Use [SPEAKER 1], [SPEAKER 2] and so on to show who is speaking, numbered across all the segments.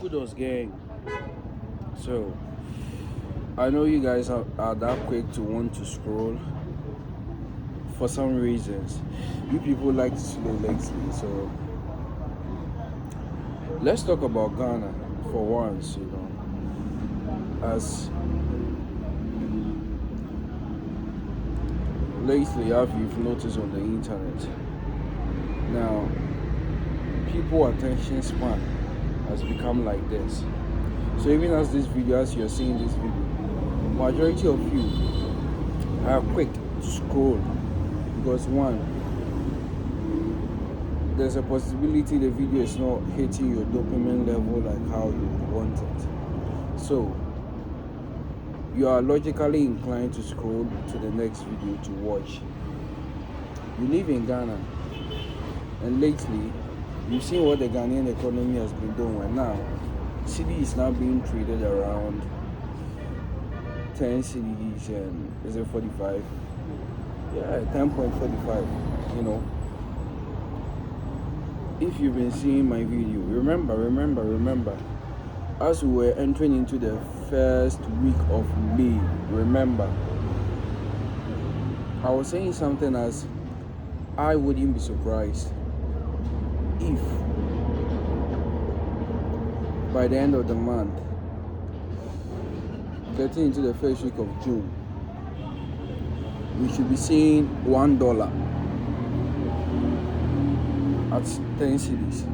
[SPEAKER 1] Kudos gang. So I know you guys are that quick to want to scroll for some reasons. You people like to slow lately, so let's talk about Ghana for once, As lately have you've noticed on the internet. Now people attention span has become like this. So even as you're seeing this video, majority of you are quick to scroll because one, there's a possibility the video is not hitting your dopamine level like how you want it. So you are logically inclined to scroll to the next video to watch. You live in Ghana, and lately you've seen what the Ghanaian economy has been doing right now. Cedi is now being traded around 10 cedis and is it 45? Yeah, 10.45. If you've been seeing my video, remember, as we were entering into the first week of May, remember, I was saying something as I wouldn't be surprised if by the end of the month, getting into the first week of June, we should be seeing $1 at 10 cedis.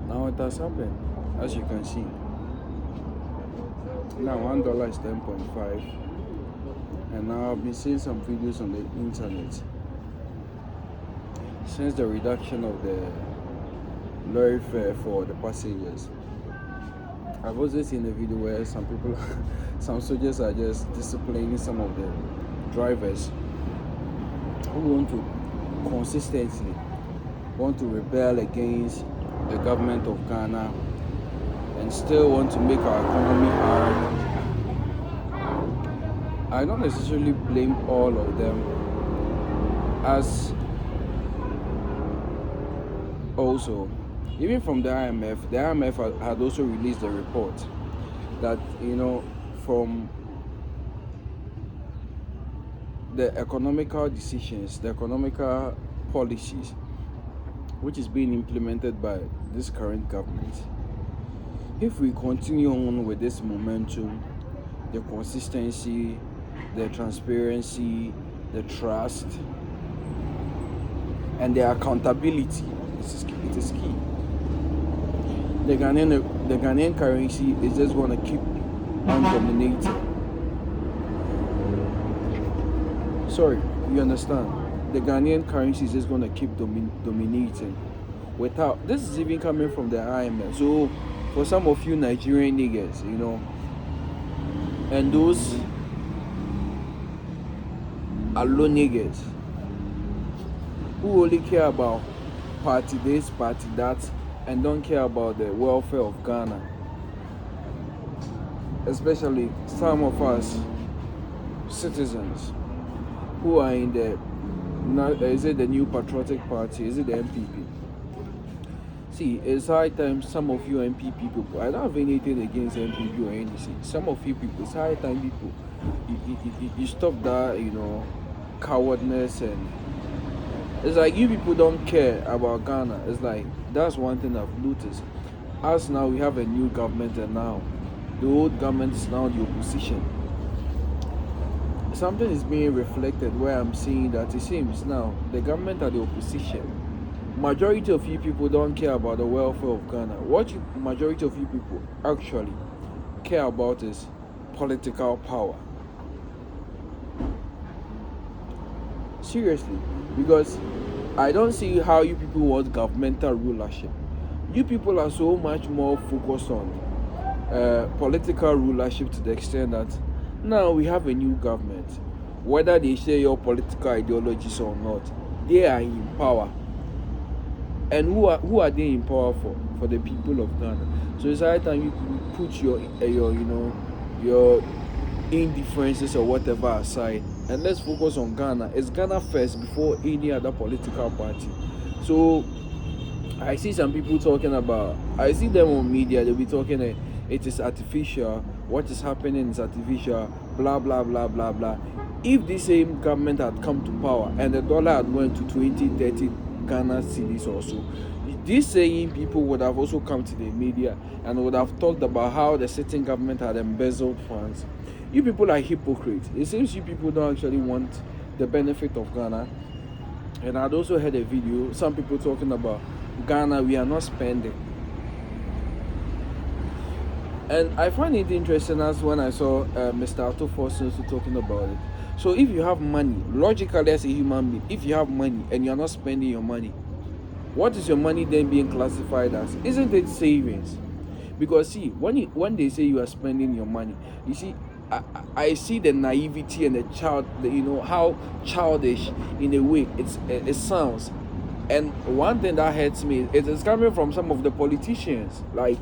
[SPEAKER 1] Now it has happened, as you can see. Now $1 is 10.5, and now I've been seeing some videos on the internet since the reduction of the lorry fare for the passengers. I've also seen a video where some soldiers are just disciplining some of the drivers who consistently want to rebel against the government of Ghana and still want to make our economy hard. I don't necessarily blame all of them, as also, even from the IMF had also released a report that, from the economical decisions, the economical policies, which is being implemented by this current government, if we continue on with this momentum, the consistency, the transparency, the trust, and the accountability, it is key. The Ghanaian currency is just going to keep on dominating. Sorry, you understand? The Ghanaian currency is just going to keep dominating. Without this is even coming from the IMF. So for some of you Nigerian niggas, and those alone niggas who only care about party this, party that, and don't care about the welfare of Ghana, especially some of us citizens who are in the, is it the New Patriotic Party, is it the MPP? See, it's high time some of you MPP people, I don't have anything against MPP or anything, some of you people, it's high time people, you stop that, cowardness. And it's like you people don't care about Ghana. It's like, that's one thing I've noticed. As now we have a new government, and now the old government is now the opposition. Something is being reflected where I'm seeing that it seems now the government are the opposition. Majority of you people don't care about the welfare of Ghana. What majority of you people actually care about is political power. Seriously, because I don't see how you people want governmental rulership. You people are so much more focused on political rulership to the extent that now we have a new government. Whether they share your political ideologies or not, they are in power. And who are they in power for? For the people of Ghana. So it's high time you put your indifferences or whatever aside, and let's focus on Ghana. It's Ghana first before any other political party. So I see some people talking about, I see them on media, they'll be talking, it is artificial, what is happening is artificial, blah, blah, blah, blah, blah. If the same government had come to power and the dollar had went to 20, 30 Ghana cedis or so, these same people would have also come to the media and would have talked about how the sitting government had embezzled funds. You people are hypocrites. It seems you people don't actually want the benefit of Ghana. And I'd also heard a video, some people talking about Ghana, we are not spending. And I find it interesting as when I saw Mr. Otto Forson talking about it. So if you have money, logically as a human being, if you have money and you're not spending your money, what is your money then being classified as? Isn't it savings? Because see, when they say you are spending your money, you see, I see the naivety and how childish in a way it sounds. And one thing that hurts me, it is coming from some of the politicians. Like,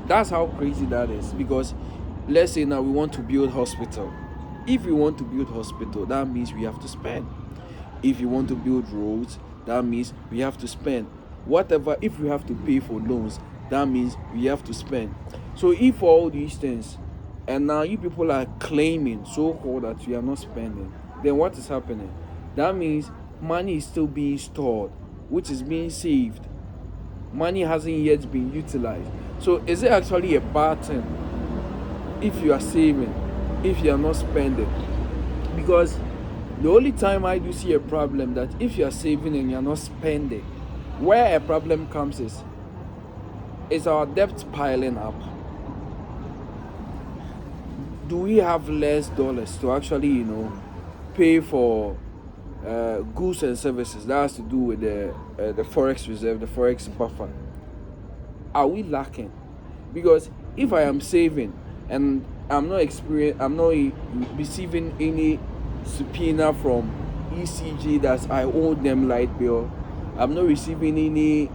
[SPEAKER 1] that's how crazy that is. Because let's say now we want to build hospital. If we want to build hospital, that means we have to spend. If you want to build roads, that means we have to spend. Whatever, if we have to pay for loans, that means we have to spend. So if all these things, and now you people are claiming so-called that we are not spending, then what is happening? That means money is still being stored, which is being saved. Money hasn't yet been utilized. So is it actually a bad thing if you are saving, if you are not spending? Because the only time I do see a problem that if you are saving and you are not spending, where a problem comes is our debt piling up. Do we have less dollars to actually, pay for goods and services? That has to do with the forex reserve, the forex buffer. Are we lacking? Because if I am saving and I'm not receiving any subpoena from ECG that I owe them light bill, I'm not receiving any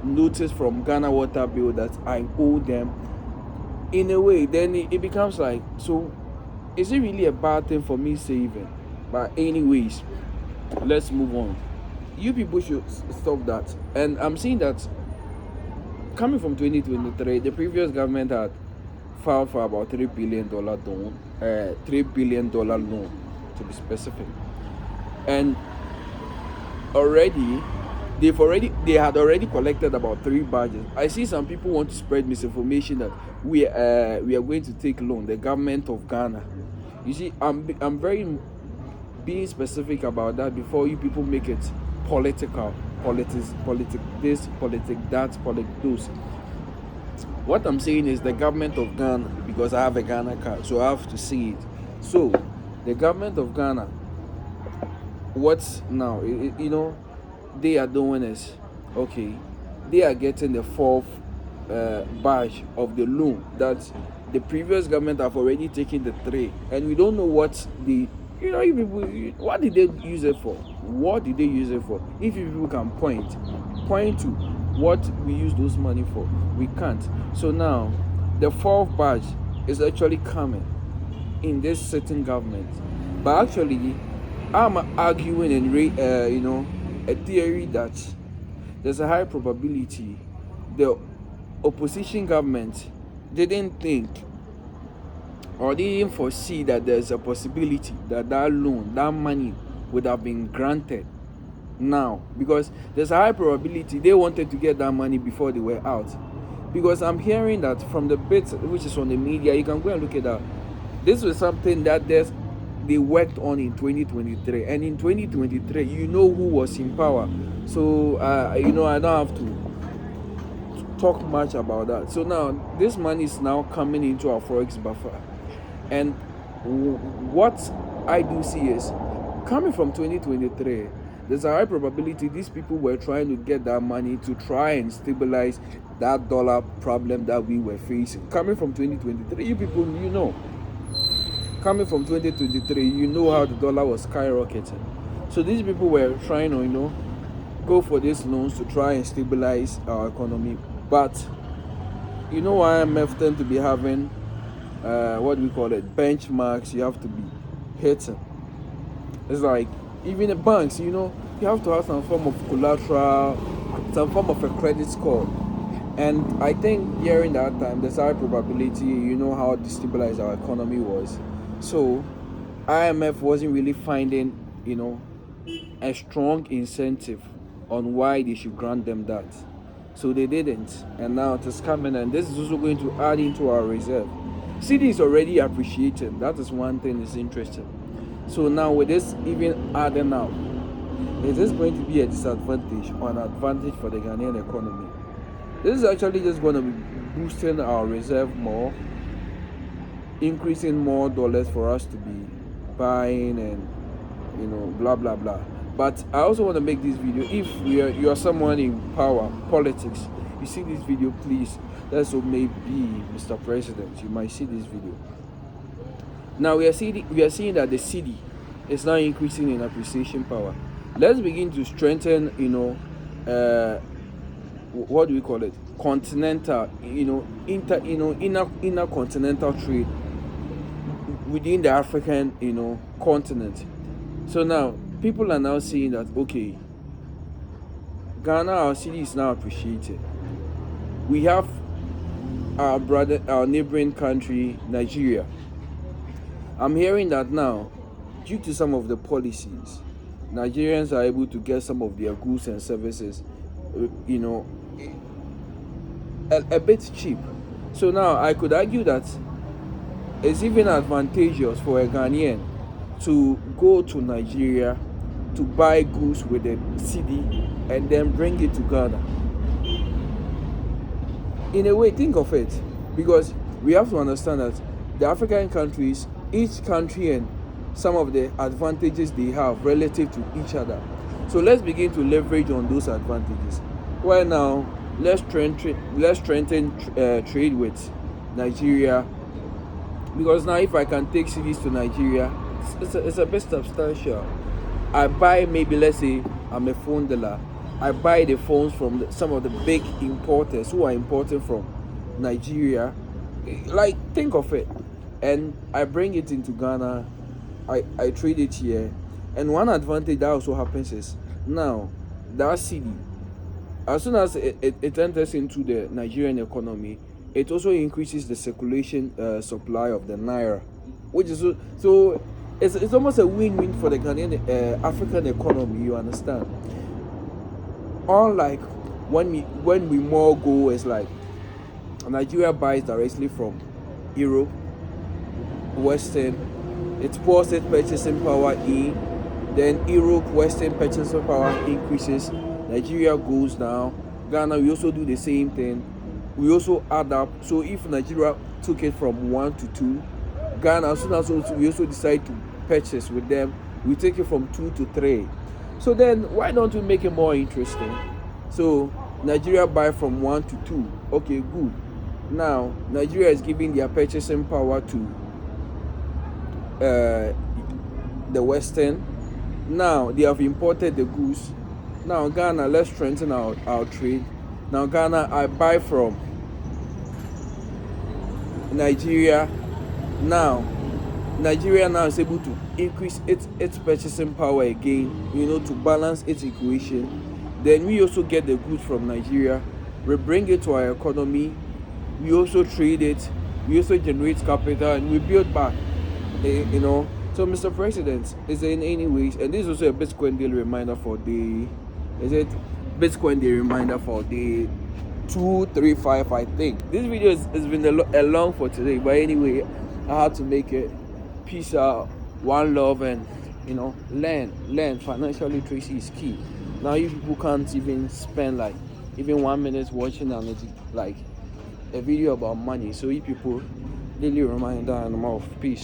[SPEAKER 1] notice from Ghana water bill that I owe them, in a way, then it becomes like, so is it really a bad thing for me saving? But anyways, let's move on. You people should stop that. And I'm seeing that coming from 2023, the previous government had filed for about $3 billion loan, $3 billion loan to be specific. And they had already collected about 3 badges. I see some people want to spread misinformation that we are going to take loan, the government of Ghana. You see, I'm very being specific about that before you people make it political, politic this, politic that, politic those. What I'm saying is the government of Ghana, because I have a Ghana card, so I have to see it. So the government of Ghana, what's now, they are doing is, okay, they are getting the 4th batch of the loan that the previous government have already taken the 3, and we don't know what what did they use it for? What did they use it for? If you people can point to what we use those money for, we can't. So now the 4th batch is actually coming in this certain government, but actually I'm arguing and a theory that there's a high probability the opposition government didn't think or didn't foresee that there's a possibility that loan, that money would have been granted now, because there's a high probability they wanted to get that money before they were out. Because I'm hearing that from the bits which is on the media, you can go and look at that. This was something that they worked on in 2023, and in 2023 who was in power, so I don't have to talk much about that. So now this money is now coming into our forex buffer, and what I do see is coming from 2023, there's a high probability these people were trying to get that money to try and stabilize that dollar problem that we were facing. Coming from 2023, you people, coming from 2023, how the dollar was skyrocketing. So these people were trying to, go for these loans to try and stabilize our economy. But IMF tend to be having, what do we call it, benchmarks you have to be hitting. It's like, even the banks, you have to have some form of collateral, some form of a credit score. And I think during that time, there's high probability, you know how destabilized our economy was. So IMF wasn't really finding, a strong incentive on why they should grant them that. So they didn't. And now it is coming, and this is also going to add into our reserve. CD is already appreciated. That is one thing that's interesting. So now with this even adding now, is this going to be a disadvantage or an advantage for the Ghanaian economy? This is actually just going to be boosting our reserve more, increasing more dollars for us to be buying, and blah blah blah. But I also want to make this video. If you are someone in power, politics, you see this video, please, that's what may be Mr. President. You might see this video. Now we are seeing that the cedi is now increasing in appreciation power. Let's begin to strengthen, what do we call it? Continental, inner continental trade within the African, continent. So now people are now seeing that, okay, Ghana, our cedi is now appreciated. We have our neighboring country, Nigeria. I'm hearing that now, due to some of the policies, Nigerians are able to get some of their goods and services, a bit cheap. So now I could argue that it's even advantageous for a Ghanaian to go to Nigeria to buy goods with the cedi and then bring it to Ghana. In a way, think of it, because we have to understand that the African countries, each country and some of the advantages they have relative to each other. So let's begin to leverage on those advantages. Well, now let's strengthen trade with Nigeria, because now if I can take cedis to Nigeria, it's a bit substantial. I buy, maybe let's say I'm a phone dealer, I buy the phones from some of the big importers who are importing from Nigeria. Like, think of it, and I bring it into Ghana. I trade it here, and one advantage that also happens is now that cedi, as soon as it enters into the Nigerian economy, it also increases the circulation supply of the naira, which is so it's almost a win-win for the Ghanaian African economy. You understand? Unlike when we more go, it's like Nigeria buys directly from Europe, Western, it pours its purchasing power in, then Europe, Western purchasing power increases, Nigeria goes down. Ghana, we also do the same thing. We also add up. So if Nigeria took it from 1 to 2, Ghana, as soon as we also decide to purchase with them, we take it from 2 to 3. So then why don't we make it more interesting? So Nigeria buy from 1 to 2. Okay, good. Now Nigeria is giving their purchasing power to the Western. Now they have imported the goods. Now Ghana, let's strengthen our trade. Now Ghana, I buy from Nigeria. Now Nigeria now is able to increase its purchasing power again, to balance its equation. Then we also get the goods from Nigeria, we bring it to our economy, we also trade it, we also generate capital, and we build back. So Mr. President is in any ways, and this is also a Bitcoin daily reminder for the Bitcoin daily reminder for the 235, I think. This video has been a long for today, but anyway, I had to make it. Peace out, one love, and learn. Financial literacy is key. Now you people can't even spend like even 1 minute watching like a video about money. So you people, daily reminder, and I'm off. Peace.